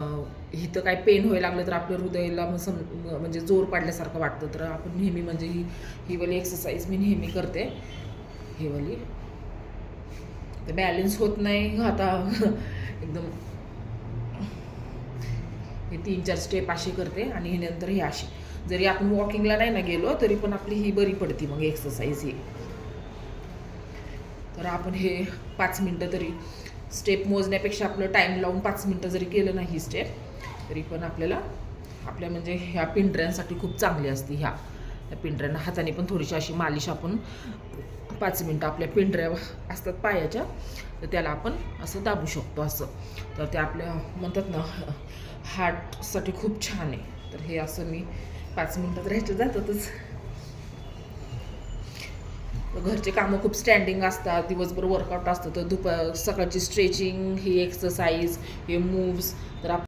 इथं काय पेन व्हायला लागलं तर आपल्या हृदयाला म्हणजे जोर पाडल्यासारखं वाटतं, तर आपण नेहमी म्हणजे ही वाली एक्सरसाइज मी नेहमी करते. ही वाली तर बॅलन्स होत नाही आता एकदम. हे 3-4 स्टेप अशी करते आणि नंतर ही अशी. जरी आपण वॉकिंगला नाही ना गेलो तरी पण आपली ही बरी पडते मग एक्सरसाइज ही. तर आपण हे 5 मिनटं तरी स्टेप मोजण्यापेक्षा आपलं टाईम लावून 5 मिनटं जरी केलं नाही ही स्टेप तरी पण आपल्याला आपल्या म्हणजे ह्या पिंढऱ्यांसाठी खूप चांगली असते. ह्या पिंढऱ्यांना हाताने पण थोडीशी अशी मालिश आपण 5 मिनटं आपल्या पिंढऱ्या असतात पायाच्या, तर त्याला आपण असं दाबू शकतो असं. तर ते आपल्या म्हणतात ना हार्टसाठी खूप छान आहे. तर हे असं मी 5 मिनटं तर ह्याच्या जातातच. घरचे कामं खूप स्टँडिंग असतात, दिवसभर वर्कआउट असतं, तर सकाळची स्ट्रेचिंग, ही एक्सरसाइज, हे मूव्स तर